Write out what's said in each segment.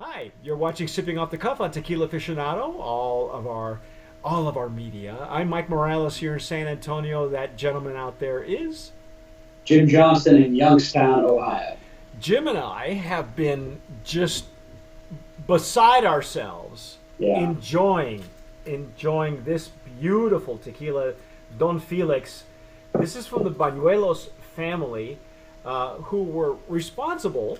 Hi, you're watching Sipping Off the Cuff on Tequila Aficionado, all of our media. I'm Mike Morales here in San Antonio. That gentleman out there is Jim Johnston in Youngstown, Ohio. Jim, and I have been just beside ourselves Yeah. enjoying enjoying this beautiful tequila, Don Felix. This is from the Bañuelos family, who were responsible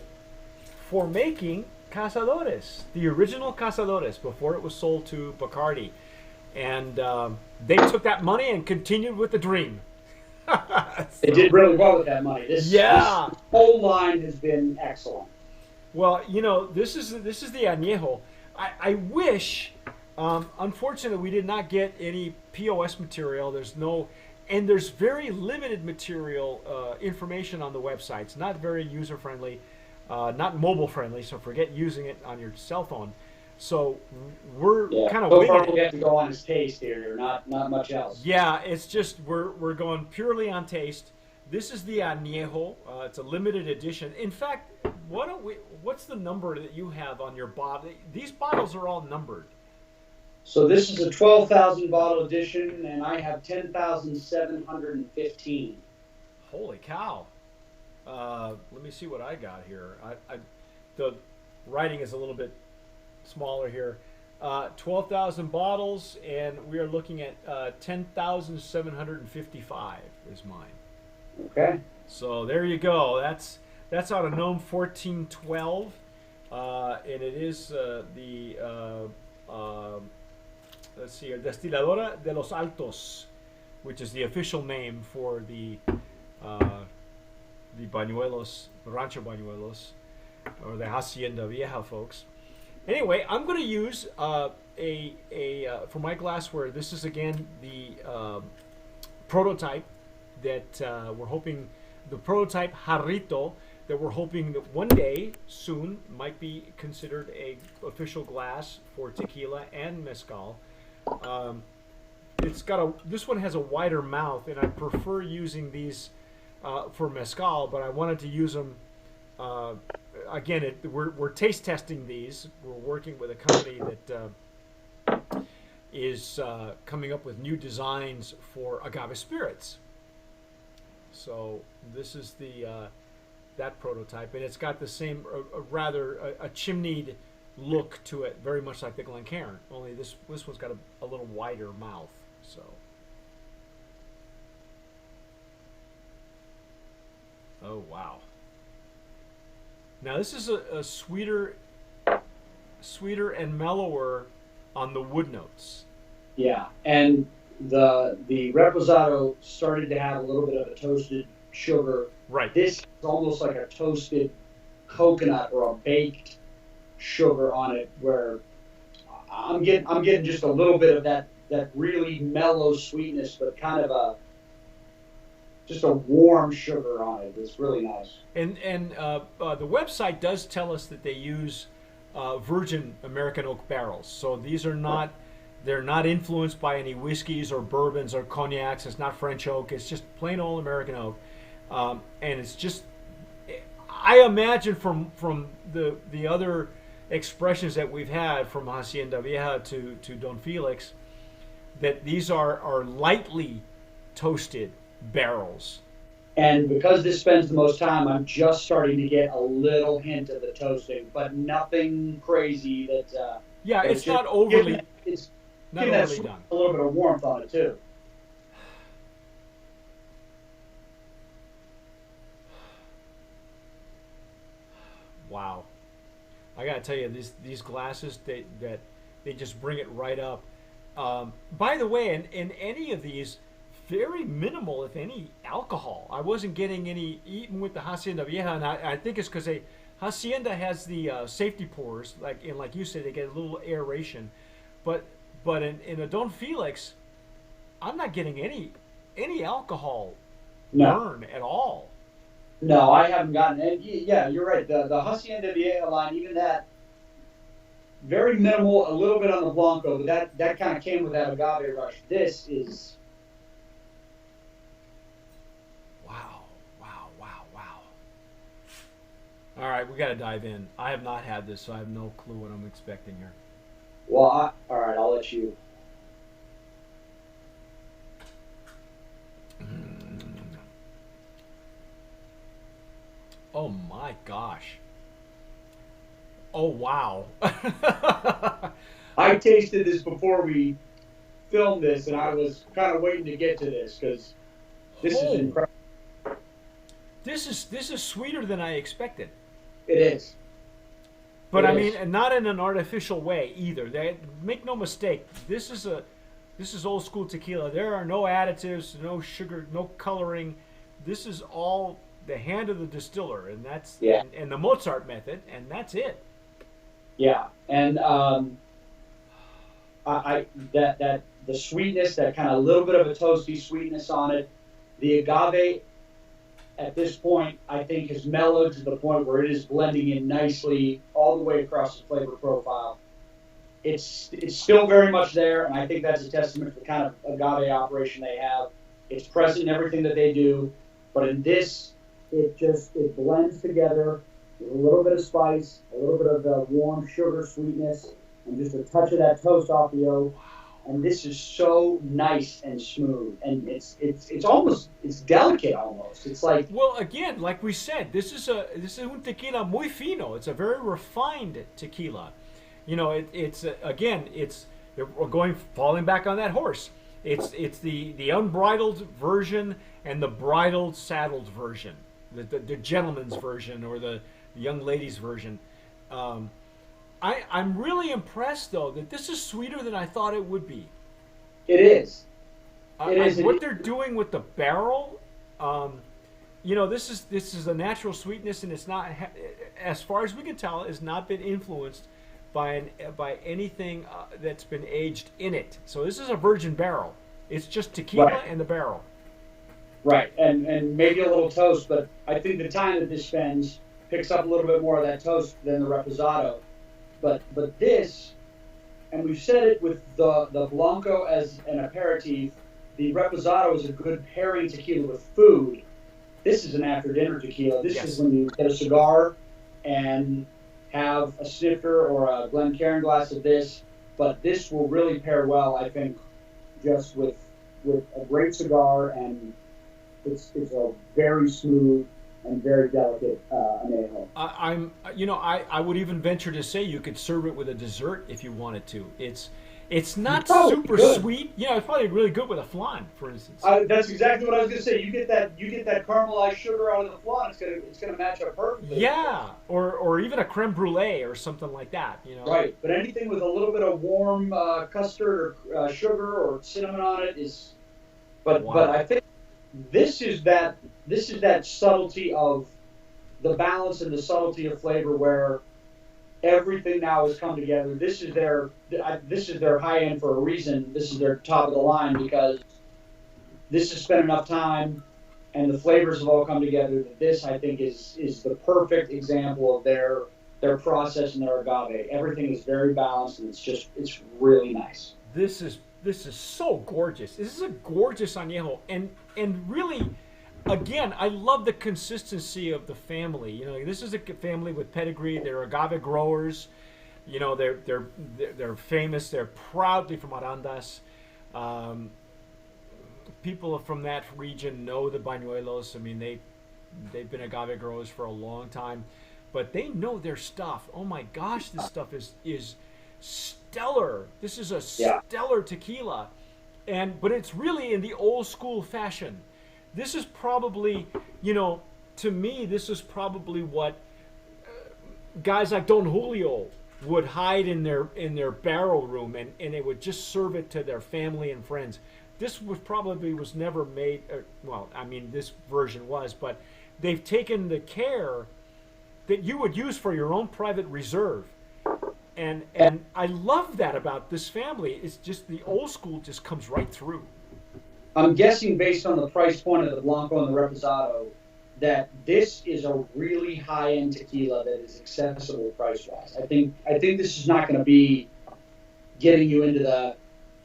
for making Cazadores, the original Cazadores, before it was sold to Bacardi. And they took that money and continued with the dream. They So, did really well with that money. This yeah. whole line has been excellent. Well, this is the añejo. I wish. Unfortunately, we did not get any POS material. There's very limited material information on the website. It's not very user friendly, not mobile friendly. So forget using it on your cell phone. So we're Yeah. kind of So winging far, we it. have to go on his taste here, not much else. Yeah, it's just we're going purely on taste. This is the añejo. It's a limited edition. In fact, why don't we? What's the number that you have on your bottle? These bottles are all numbered. So this is a 12,000 bottle edition, and I have 10,715. Holy cow! Let me see what I got here. The writing is a little bit smaller here. 12,000 bottles, and we are looking at 10,755 is mine. Okay. So there you go. That's out of Gnome 1412, and it is let's see, Destiladora de los Altos, which is the official name for the Bañuelos, Rancho Bañuelos, or the Hacienda Vieja folks. Anyway, I'm going to use for my glassware. This is again the prototype that we're hoping, the prototype jarrito that we're hoping that one day soon might be considered a official glass for tequila and mezcal. Um, this one has a wider mouth, and I prefer using these for mezcal, but I wanted to use them. Uh, Again, we're taste testing these. We're working with a company that is coming up with new designs for agave spirits. So this is the that prototype, and it's got the same, rather a chimneyed look to it, very much like the Glencairn. Only this one's got a little wider mouth. So, oh wow! Now this is a sweeter and mellower on the wood notes. Yeah, and the reposado started to have a little bit of a toasted sugar. Right. This is almost like a toasted coconut or a baked sugar on it, where I'm getting just a little bit of that really mellow sweetness, but kind of a just a warm sugar on it. It's really nice. And the website does tell us that they use virgin American oak barrels. So these are not, they're not influenced by any whiskeys or bourbons or cognacs. It's not French oak. It's just plain old American oak, and it's just, I imagine from the other expressions that we've had from Hacienda Vieja to Don Felix, that these are lightly toasted barrels. And because this spends the most time, I'm just starting to get a little hint of the toasting, but nothing crazy Yeah, that it's it's just not overly it's not giving that overly sweet done. a little bit of warmth on it too. Wow, I gotta tell you, these glasses they just bring it right up. By the way, in any of these, very minimal, if any, alcohol. I wasn't getting any, even with the Hacienda Vieja, and I think it's because Hacienda has the safety pores, like you said, they get a little aeration, but in a Don Felix, I'm not getting any alcohol No, burn at all. no, I haven't gotten it. Yeah, you're right. The Hacienda Vieja line, even that, very minimal, a little bit on the Blanco, but that kind of came with that agave rush. This is Wow, wow, wow, wow. All right, we got to dive in. I have not had this, so I have no clue what I'm expecting here. Well, all right, I'll let you. Oh my gosh. Oh wow. I tasted this before we filmed this, and I was kind of waiting to get to this because this is Oh, incredible. this is sweeter than I expected. It is. But It I is. mean, not in an artificial way either. Make no mistake. This is old school tequila. There are no additives, no sugar, no coloring. This is all the hand of the distiller, and Yeah. and the Mozart method, and that's it. Yeah, and I that the sweetness, that kind of little bit of a toasty sweetness on it. The agave at this point, I think, has mellowed to the point where it is blending in nicely all the way across the flavor profile. It's still very much there, and I think that's a testament to the kind of agave operation they have. It's present in everything that they do, but in this, it blends together with a little bit of spice, a little bit of the warm sugar sweetness, and just a touch of that toast off the oak. And this is so nice and smooth, and it's almost, it's delicate almost. It's like, Well, again, like we said, this is un tequila muy fino. It's a very refined tequila. You know, it's again, we're falling back on that horse. It's the unbridled version and the bridled saddled version, the gentleman's version or the young lady's version. I'm really impressed though that this is sweeter than I thought it would be. it is. It is. What they're doing with the barrel, you know, this is a natural sweetness, and it's not, as far as we can tell, has not been influenced by anything that's been aged in it. So this is a virgin barrel. It's just tequila Right. and the barrel. Right, and maybe a little toast, but I think the time that this spends picks up a little bit more of that toast than the reposado. But this, and we've said it with the Blanco as an aperitif, the reposado is a good pairing tequila with food. This is an after dinner tequila. This Yes. is when you get a cigar and have a snifter or a Glencairn glass of this. But this will really pair well, I think, just with a great cigar, and it's a very smooth and very delicate anejo. I would even venture to say you could serve it with a dessert if you wanted to. It's not Probably super good. sweet. You know, it's probably really good with a flan, for instance. That's exactly what I was going to say. You get that caramelized sugar out of the flan. It's gonna match up perfectly. Yeah, or even a creme brulee or something like that. You know, Right, but anything with a little bit of warm custard or sugar or cinnamon on it is. But Wow. but I think this is that subtlety of the balance and the subtlety of flavor where everything now has come together. This is their high end for a reason. This is their top of the line because this has spent enough time and the flavors have all come together that this, I think, is the perfect example of their process and their agave. Everything is very balanced, and it's really nice. This is so gorgeous. This is a gorgeous añejo, and really, again, I love the consistency of the family. You know, this is a family with pedigree. They're agave growers. You know, they're famous. They're proudly from Arandas. People from that region know the bañuelos. I mean, they've been agave growers for a long time, but they know their stuff. Oh my gosh, this stuff is stellar. This is a Yeah. stellar tequila, but it's really in the old school fashion. This is probably, you know, to me, this is probably what guys like Don Julio would hide in their barrel room, and they would just serve it to their family and friends. This was never made. Well, I mean, this version was, but they've taken the care that you would use for your own private reserve, and I love that about this family. It's just the old school just comes right through. I'm guessing based on the price point of the Blanco and the Reposado that this is a really high-end tequila that is accessible price-wise. I think this is not going to be getting you into the.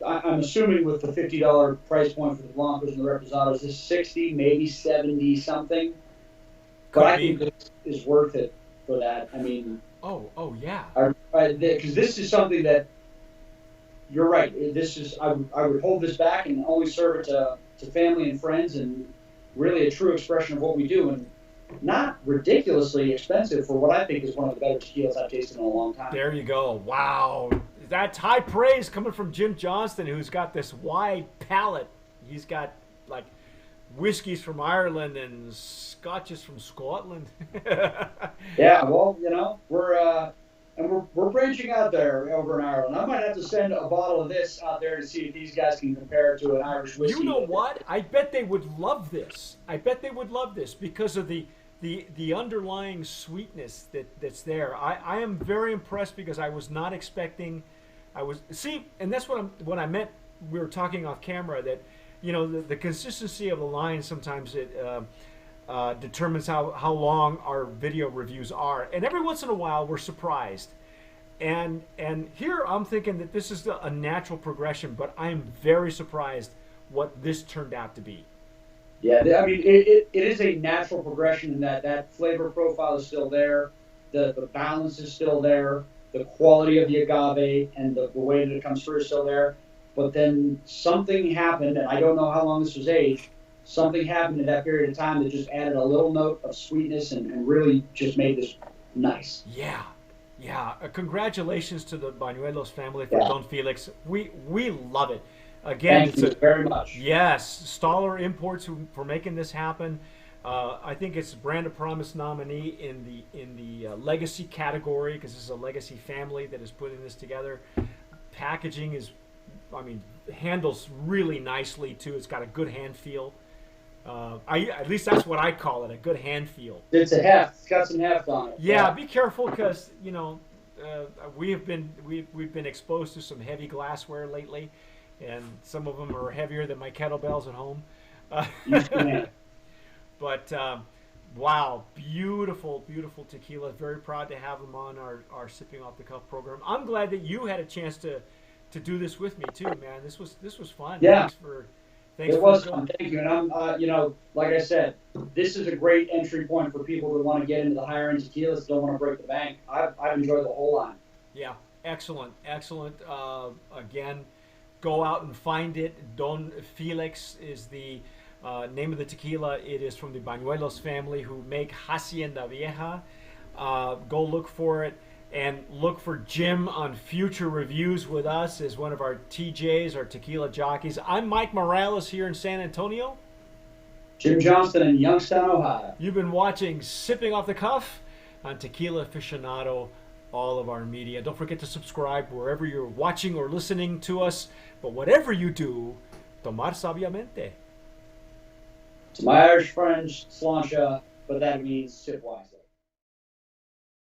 I'm assuming with the $50 price point for the Blancos and the Reposados, this is 60, maybe 70 something. But I think this is worth it for that. I mean, Oh yeah. because this is something that you're right. This is I would hold this back and only serve it to family and friends, and really a true expression of what we do, and not ridiculously expensive for what I think is one of the better tequilas I've tasted in a long time. There you go. Wow. That's high praise coming from Jim Johnston, who's got this wide palate. He's got like whiskeys from Ireland and scotches from Scotland. Yeah, well, we're branching out there over in Ireland. I might have to send a bottle of this out there to see if these guys can compare it to an Irish whiskey. You know what? I bet they would love this. I bet they would love this because of the underlying sweetness that's there. I am very impressed because I was not expecting. And that's what I meant. We were talking off camera that, the consistency of the line sometimes it determines how long our video reviews are. And every once in a while we're surprised. And here I'm thinking that this is a natural progression, but I'm very surprised what this turned out to be. Yeah, I mean, it is a natural progression in that flavor profile is still there, the balance is still there, the quality of the agave and the way that it comes through is still there. But then something happened, and I don't know how long this was aged. Something happened in that period of time that just added a little note of sweetness and really just made this nice. Yeah. Yeah. Congratulations to the Bañuelos family for Don Felix. We love it. Again, Thank you very much. Yes, Stoller Imports for making this happen. I think it's Brand of Promise nominee in the legacy category because this is a legacy family that is putting this together. Packaging handles really nicely too. It's got a good hand feel. At least that's what I call it, a good hand feel. It's a heft. It's got some heft on it. Yeah, be careful because we've been exposed to some heavy glassware lately, and some of them are heavier than my kettlebells at home. But wow, beautiful, beautiful tequila. Very proud to have them on our Sipping Off the Cuff program. I'm glad that you had a chance to do this with me too, man. This was fun. Yeah. Thanks it for was fun. Thank you. And I'm, like I said, this is a great entry point for people who want to get into the higher end tequilas, don't want to break the bank. I've enjoyed the whole line. Yeah, excellent. Again, go out and find it. Don Felix is the name of the tequila. It is from the Bañuelos family who make Hacienda Vieja. Go look for it. And look for Jim on future reviews with us as one of our TJs, our tequila jockeys. I'm Mike Morales here in San Antonio. Jim Johnston in Youngstown, Ohio. You've been watching Sipping Off the Cuff on Tequila Aficionado, all of our media. Don't forget to subscribe wherever you're watching or listening to us. But whatever you do, tomar sabiamente. To my Irish friends, sláinte, but that means sip wisely.